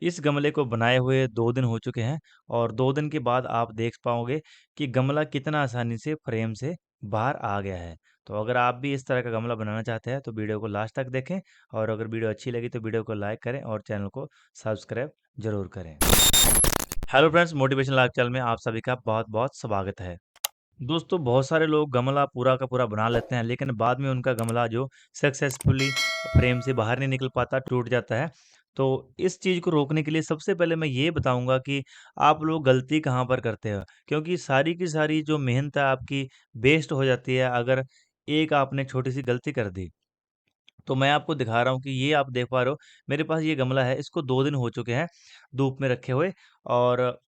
इस गमले को बनाए हुए 2 दिन हो चुके हैं और 2 दिन के बाद आप देख पाओगे कि गमला कितना आसानी से फ्रेम से बाहर आ गया है। तो अगर आप भी इस तरह का गमला बनाना चाहते हैं तो वीडियो को लास्ट तक देखें और अगर वीडियो अच्छी लगी तो वीडियो को लाइक करें और चैनल को सब्सक्राइब ज़रूर करें। Hello friends, motivational life channel में आप सभी का बहुत-बहुत स्वागत है। दोस्तों, बहुत सारे लोग गमला पूरा का पूरा बना लेते हैं, लेकिन बाद में उनका गमला जो सक्सेसफुली फ्रेम से बाहर नहीं निकल पाता, टूट जाता है। तो इस चीज़ को रोकने के लिए सबसे पहले मैं ये बताऊँगा कि आप लोग गलती कहाँ पर करते हो? क्योंकि सारी की सारी जो मेहनत है आपकी वेस्ट हो जाती है अगर एक आपने छोटी-सी गलती कर दी। तो मैं आपको दिखा रहा हूँ कि ये आप देख पा रहे हो, मेरे पास ये गमला है, इसको 2 दिन हो चुके हैं धूप में रखे हुए और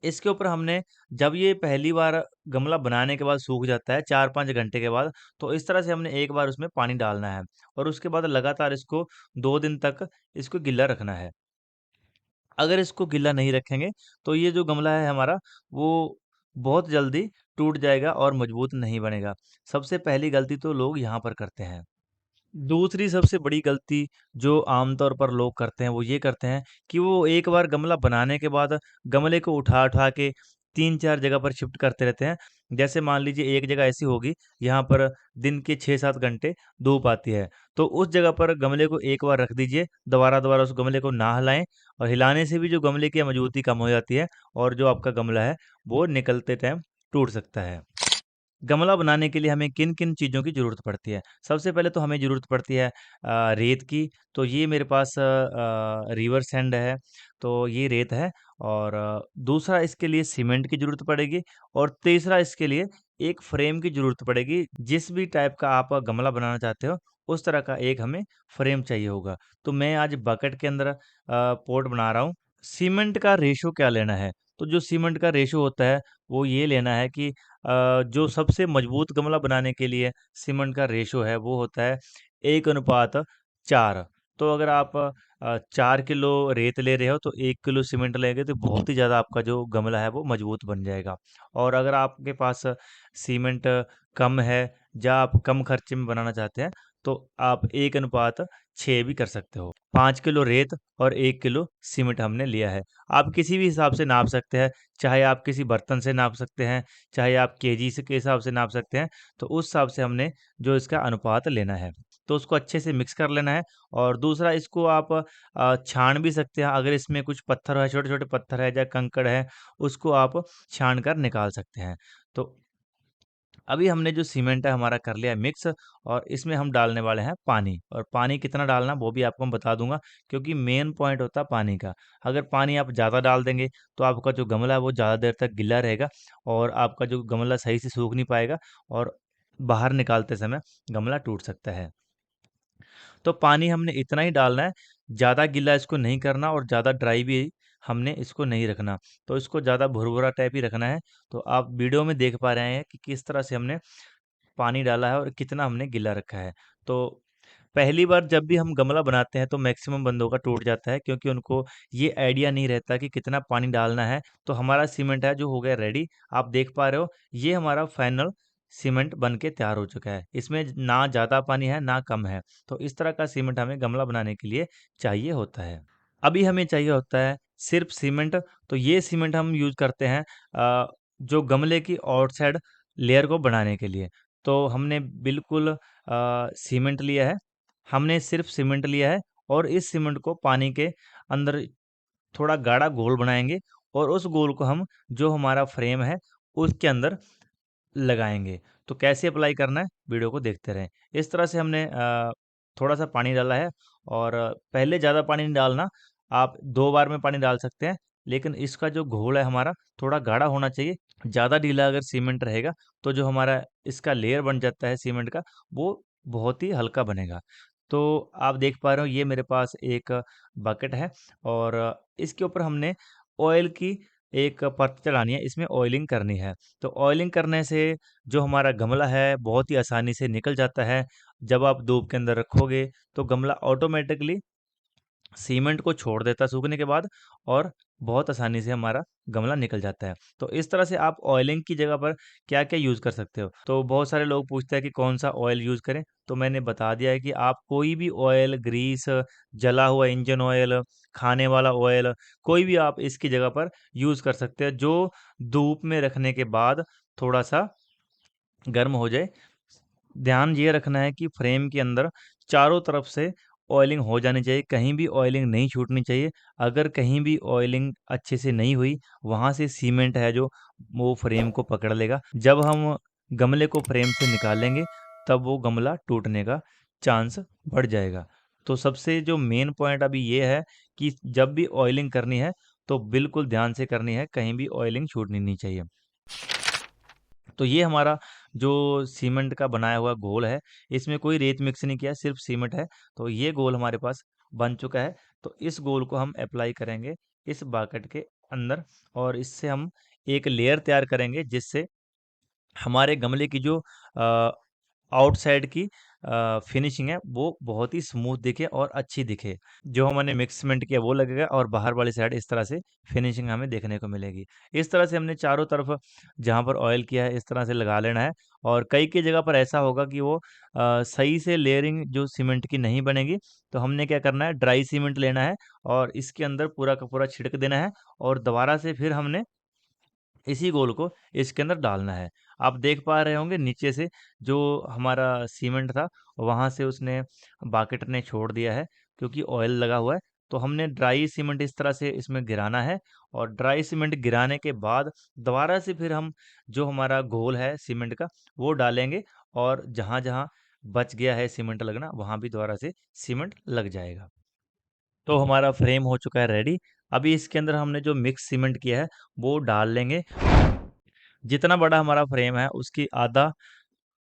इसके ऊपर हमने जब ये पहली बार गमला बनाने के बाद सूख जाता है 4-5 घंटे के बाद, तो इस तरह से हमने एक बार उसमें पानी डालना है और उसके बाद लगातार इसको 2 दिन तक इसको गीला रखना है। अगर इसको गीला नहीं रखेंगे, तो ये जो गमला है हमारा, वो बहुत जल्दी टूट जाएगा और मजबूत नहीं बनेगा। सबसे पहली गलती तो लोग यहाँ पर करते हैं। दूसरी सबसे बड़ी गलती जो आमतौर पर लोग करते हैं, वो ये करते हैं कि वो एक बार गमला बनाने के बाद गमले को उठा-उठा के 3-4 जगह पर शिफ्ट करते रहते हैं। जैसे मान लीजिए एक जगह ऐसी होगी, यहाँ पर दिन के 6-7 घंटे धूप आती है, तो उस जगह पर गमले को एक बार रख दीजिए, दोबारा-दोबारा उस गमले को ना हिलाएँ और हिलाने से भी जो गमले की मजबूती कम हो जाती है और जो आपका गमला है, वो निकलते टाइम टूट सकता है। गमला बनाने के लिए हमें किन-किन चीज़ों की ज़रूरत पड़ती है? सबसे पहले तो हमें ज़रूरत पड़ती है रेत की, तो ये मेरे पास रिवर सैंड है, तो ये रेत है और दूसरा इसके लिए सीमेंट की ज़रूरत पड़ेगी और तीसरा इसके लिए एक फ्रेम की ज़रूरत पड़ेगी। जिस भी टाइप का आप गमला बनाना चाहते हो, उस तरह का एक हमें फ्रेम चाहिए होगा। तो मैं आज बकेट के अंदर पॉट बना रहा हूँ। सीमेंट का रेश्यो क्या लेना है? तो जो सीमेंट का रेश्यो होता है, वो ये लेना है कि जो सबसे मजबूत गमला बनाने के लिए सीमेंट का रेशो है वो होता है 1:4। तो अगर आप 4 किलो रेत ले रहे हो तो 1 किलो सीमेंट लेंगे तो बहुत ही ज़्यादा आपका जो गमला है वो मजबूत बन जाएगा। और अगर आपके पास सीमेंट कम है या आप कम खर्चे में बनाना चाहते हैं तो आप 1:6 भी कर सकते हो। 5 किलो रेत और 1 किलो सीमेंट हमने लिया है। आप किसी भी हिसाब से नाप सकते हैं, चाहे आप किसी बर्तन से नाप सकते हैं, चाहे आप केजी से के हिसाब से नाप सकते हैं, तो उस हिसाब से हमने जो इसका अनुपात लेना है। तो उसको अच्छे से मिक्स कर लेना है और दूसरा इसको आप छान भी सकते हैं, अगर इसमें कुछ पत्थर है, छोटे-छोटे पत्थर है या कंकड़ है, उसको आप छान कर निकाल सकते हैं। तो अभी हमने जो सीमेंट है हमारा कर लिया है मिक्स और इसमें हम डालने वाले हैं पानी और पानी कितना डालना वो भी आपको मैं बता दूंगा क्योंकि मेन पॉइंट होता है पानी का। अगर पानी आप ज़्यादा डाल देंगे तो आपका जो गमला है वो ज़्यादा देर तक गीला रहेगा और आपका जो गमला सही से सूख नहीं पाएगा और बाहर निकालते समय गमला टूट सकता है। तो पानी हमने इतना ही डालना है, ज़्यादा गीला इसको नहीं करना और ज़्यादा ड्राई भी हमने इसको नहीं रखना। तो इसको ज़्यादा भुरभुरा टाइप ही रखना है। तो आप वीडियो में देख पा रहे हैं कि किस तरह से हमने पानी डाला है और कितना हमने गीला रखा है। तो पहली बार जब भी हम गमला बनाते हैं तो मैक्सिमम बंदों का टूट जाता है क्योंकि उनको ये आइडिया नहीं रहता कि कितना पानी डालना है। तो हमारा सीमेंट है जो हो गया रेडी। आप देख पा रहे हो ये हमारा फाइनल सीमेंट बन के तैयार हो चुका है। इसमें ना ज़्यादा पानी है ना कम है। तो इस तरह का सीमेंट हमें गमला बनाने के लिए चाहिए होता है। अभी हमें चाहिए होता है सिर्फ़ सीमेंट। तो ये सीमेंट हम यूज़ करते हैं जो गमले की आउटसाइड लेयर को बनाने के लिए। तो हमने बिल्कुल सीमेंट लिया है। हमने सिर्फ़ सीमेंट लिया है और इस सीमेंट को पानी के अंदर थोड़ा गाढ़ा घोल बनाएँगे और उस घोल को हम जो हमारा फ्रेम है, उसके अंदर लगाएँगे। तो कैसे अप्लाई करना है, वीडियो को देखते रहें। इस तरह से हमने थोड़ा-सा पानी डाला है और पहले ज़्यादा पानी नहीं डालना, आप 2 बार में पानी डाल सकते हैं, लेकिन इसका जो घोल है हमारा, थोड़ा गाढ़ा होना चाहिए। ज़्यादा ढीला अगर सीमेंट रहेगा, तो जो हमारा इसका लेयर बन जाता है सीमेंट का, वो बहुत ही हल्का बनेगा। तो आप देख पा रहे हो, ये मेरे पास एक बकेट है और इसके ऊपर हमने ऑयल की एक परत चढ़ानी है, इसमें ऑयलिंग करनी है। तो ऑयलिंग करने से जो हमारा गमला है बहुत ही आसानी से निकल जाता है। जब आप धूप के अंदर रखोगे तो गमला ऑटोमेटिकली सीमेंट को छोड़ देता है सूखने के बाद और बहुत आसानी से हमारा गमला निकल जाता है। तो इस तरह से आप ऑयलिंग की जगह पर क्या-क्या यूज़ कर सकते हो? तो बहुत सारे लोग पूछते हैं कि कौन-सा ऑयल यूज़ करें? तो मैंने बता दिया है कि आप कोई भी ऑयल, ग्रीस, जला हुआ इंजन ऑयल, खाने वाला ऑयल, कोई भी आप इसकी जगह पर यूज़ कर सकते हैं, जो धूप में रखने के बाद थोड़ा-सा गर्म हो जाए। ध्यान ये रखना है कि फ्रेम के अंदर चारों तरफ से ऑयलिंग हो जानी चाहिए, कहीं भी ऑयलिंग नहीं छूटनी चाहिए। अगर कहीं भी ऑयलिंग अच्छे से नहीं हुई, वहाँ से सीमेंट है जो वो फ्रेम को पकड़ लेगा। जब हम गमले को फ्रेम से निकालेंगे, तब वो गमला टूटने का चांस बढ़ जाएगा। तो सबसे जो मेन पॉइंट अभी ये है कि जब भी ऑयलिंग करनी है, तो बिल्कुल ध्यान से करनी है, कहीं भी ऑयलिंग छूटनी नहीं चाहिए। तो ये हमारा जो सीमेंट का बनाया हुआ घोल है, इसमें कोई रेत मिक्स नहीं किया, सिर्फ सीमेंट है। तो ये घोल हमारे पास बन चुका है। तो इस घोल को हम अप्लाई करेंगे इस बकेट के अंदर, और इससे हम एक लेयर तैयार करेंगे, जिससे हमारे गमले की जो आउटसाइड की फिनिशिंग है, वो बहुत ही स्मूथ दिखे और अच्छी दिखे। जो हमने मिक्स सीमेंट किया वो लगेगा, और बाहर वाली साइड इस तरह से फिनिशिंग हमें देखने को मिलेगी। इस तरह से हमने चारों तरफ जहाँ पर ऑयल किया है, इस तरह से लगा लेना है। और कई जगह पर ऐसा होगा कि वो सही से लेयरिंग जो सीमेंट की नहीं बनेगी, तो हमने क्या करना है, ड्राई सीमेंट लेना है और इसके अंदर पूरा का पूरा छिड़क देना है, और दोबारा से फिर हमने इसी घोल को इसके अंदर डालना है। आप देख पा रहे होंगे नीचे से जो हमारा सीमेंट था, वहाँ से उसने बकेट ने छोड़ दिया है, क्योंकि ऑयल लगा हुआ है। तो हमने ड्राई सीमेंट इस तरह से इसमें गिराना है, और ड्राई सीमेंट गिराने के बाद दोबारा से फिर हम जो हमारा घोल है सीमेंट का, वो डालेंगे, और जहाँ-जहाँ बच गया है सीमेंट लगना, वहाँ भी दोबारा से सीमेंट लग जाएगा। तो हमारा फ्रेम हो चुका है रेडी। अभी इसके अंदर हमने जो मिक्स सीमेंट किया है, वो डाल लेंगे। जितना बड़ा हमारा फ्रेम है, उसकी आधा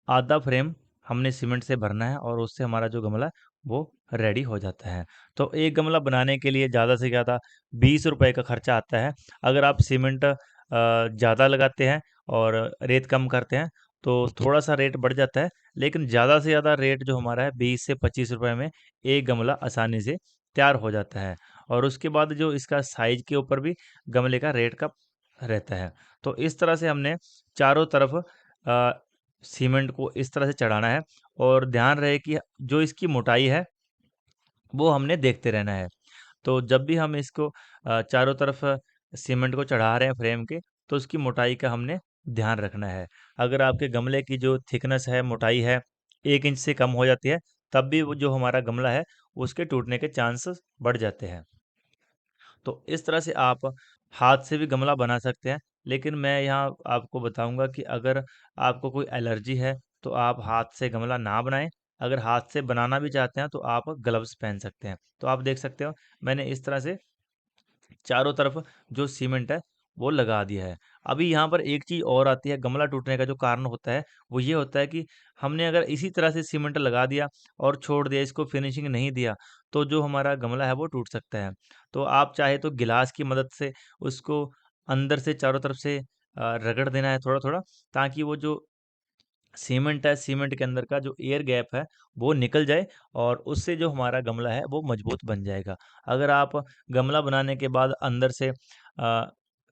आधा फ्रेम हमने सीमेंट से भरना है, और उससे हमारा जो गमला है, वो रेडी हो जाता है। तो एक गमला बनाने के लिए ज़्यादा से ज़्यादा ₹20 का खर्चा आता है। अगर आप सीमेंट ज़्यादा लगाते हैं और रेत कम करते हैं, तो थोड़ा-सा रेट बढ़ जाता है, लेकिन ज़्यादा से ज़्यादा रेट जो हमारा है, 20 से ₹25 में एक गमला आसानी से तैयार हो जाता है। और उसके बाद जो इसका साइज़ के ऊपर भी गमले का रेट का रहता है। तो इस तरह से हमने चारों तरफ अ, सीमेंट को इस तरह से चढ़ाना है, और ध्यान रहे कि जो इसकी मोटाई है, वो हमने देखते रहना है। तो जब भी हम इसको चारों तरफ सीमेंट को चढ़ा रहे हैं फ्रेम के, तो उसकी मोटाई का हमने ध्यान रखना है। अगर आपके गमले की जो थिकनेस है, मोटाई है, 1 इंच से कम हो जाती है, तब भी वो जो हमारा गमला है, उसके टूटने के चांसेस बढ़ जाते हैं। तो इस तरह से आप हाथ से भी गमला बना सकते हैं, लेकिन मैं यहाँ आपको बताऊँगा कि अगर आपको कोई एलर्जी है, तो आप हाथ से गमला ना बनाएँ। अगर हाथ से बनाना भी चाहते हैं, तो आप ग्लव्स पहन सकते हैं। तो आप देख सकते हो, मैंने इस तरह से चारों तरफ जो सीमेंट है, वो लगा दिया है। अभी यहाँ पर एक चीज़ और आती है, गमला टूटने का जो कारण होता है, वो ये होता है कि हमने अगर इसी तरह से सीमेंट लगा दिया और छोड़ दिया, इसको फिनिशिंग नहीं दिया, तो जो हमारा गमला है, वो टूट सकता है। तो आप चाहे तो गिलास की मदद से उसको अंदर से चारों तरफ से रगड़ देना है थोड़ा-थोड़ा, ताकि वो जो सीमेंट है, सीमेंट के अंदर का जो एयर गैप है, वो निकल जाए, और उससे जो हमारा गमला है, वो मजबूत बन जाएगा। अगर आप गमला बनाने के बाद अंदर से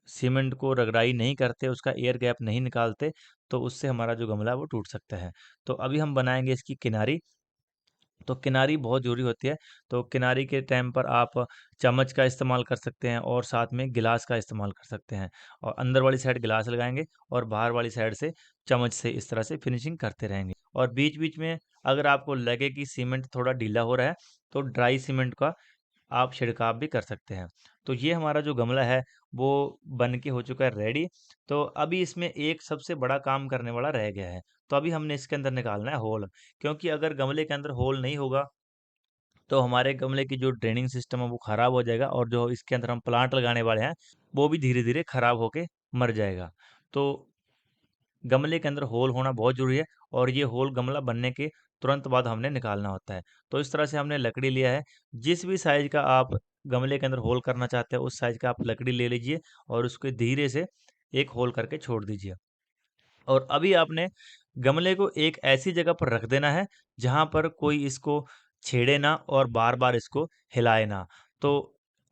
सीमेंट को रगड़ाई नहीं करते, उसका एयर गैप नहीं निकालते, तो उससे हमारा जो गमला है, वो टूट सकता है। तो अभी हम बनाएँगे इसकी किनारी। तो किनारी बहुत ज़रूरी होती है। तो किनारी के टाइम पर आप चम्मच का इस्तेमाल कर सकते हैं, और साथ में गिलास का इस्तेमाल कर सकते हैं, और अंदर वाली साइड गिलास लगाएँगे, और बाहर वाली साइड से चम्मच से इस तरह से फिनिशिंग करते रहेंगे। और बीच-बीच में अगर आपको लगे कि सीमेंट थोड़ा ढीला हो रहा है, तो ड्राई सीमेंट का आप छिड़काव भी कर सकते हैं। तो ये हमारा जो गमला है, वो बन के हो चुका है रेडी। तो अभी इसमें एक सबसे बड़ा काम करने वाला रह गया है। तो अभी हमने इसके अंदर निकालना है होल, क्योंकि अगर गमले के अंदर होल नहीं होगा, तो हमारे गमले की जो ड्रेनिंग सिस्टम है, वो खराब हो जाएगा, और जो इसके अंदर हम प्लांट लगाने वाले हैं, वो भी धीरे-धीरे खराब होके मर जाएगा। तो गमले के अंदर होल होना बहुत ज़रूरी है, और ये होल गमला बनने के तुरंत बाद हमने निकालना होता है। तो इस तरह से हमने लकड़ी लिया है, जिस भी साइज़ का आप गमले के अंदर होल करना चाहते हैं, उस साइज़ का आप लकड़ी ले लीजिए, और उसको धीरे से एक होल करके छोड़ दीजिए। और अभी आपने गमले को एक ऐसी जगह पर रख देना है, जहाँ पर कोई इसको छेड़े ना और बार-बार इसको हिलाए ना। तो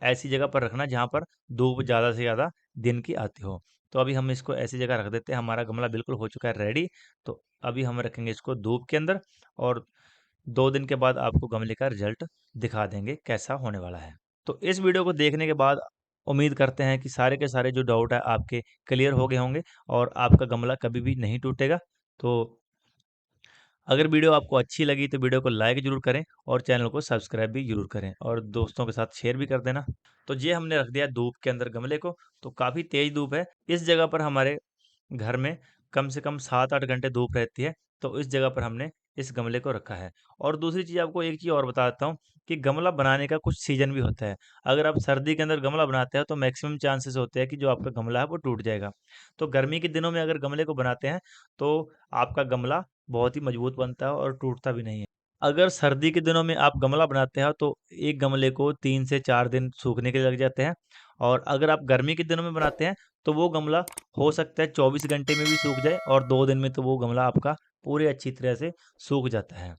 ऐसी जगह पर रखना जहाँ पर धूप ज़्यादा से ज़्यादा दिन की आती हो। तो अभी हम इसको ऐसी जगह रख देते हैं, हमारा गमला बिल्कुल हो चुका है रेडी। तो अभी हम रखेंगे इसको धूप के अंदर, और 2 दिन के बाद आपको गमले का रिज़ल्ट दिखा देंगे कैसा होने वाला है। तो इस वीडियो को देखने के बाद उम्मीद करते हैं कि सारे के सारे जो डाउट है आपके क्लियर हो गए होंगे और आपका गमला कभी भी नहीं टूटेगा। तो अगर वीडियो आपको अच्छी लगी तो वीडियो को लाइक ज़रूर करें और चैनल को सब्सक्राइब भी ज़रूर करें और दोस्तों के साथ शेयर भी कर देना। तो ये हमने रख दिया धूप के अंदर गमले को, तो काफ़ी तेज़ धूप है। इस जगह पर हमारे घर में कम से कम 7-8 घंटे धूप रहती है, तो इस जगह पर हमने इस गमले को रखा है। और दूसरी चीज़ आपको एक चीज़ और बता देता हूँ कि गमला बनाने का कुछ सीज़न भी होता है। अगर आप सर्दी के अंदर गमला बनाते हैं तो मैक्सिमम चांसेस होते हैं कि जो आपका गमला है वो टूट जाएगा। तो गर्मी के दिनों में अगर गमले को बनाते हैं तो आपका गमला बहुत ही मजबूत बनता है और टूटता भी नहीं है। अगर सर्दी के दिनों में आप गमला बनाते हैं तो एक गमले को 3 से 4 दिन सूखने के लिए लग जाते हैं और अगर आप गर्मी के दिनों में बनाते हैं तो वो गमला हो सकता है 24 घंटे में भी सूख जाए और 2 दिन में तो वो गमला आपका पूरे अच्छी तरह से सूख जाता है।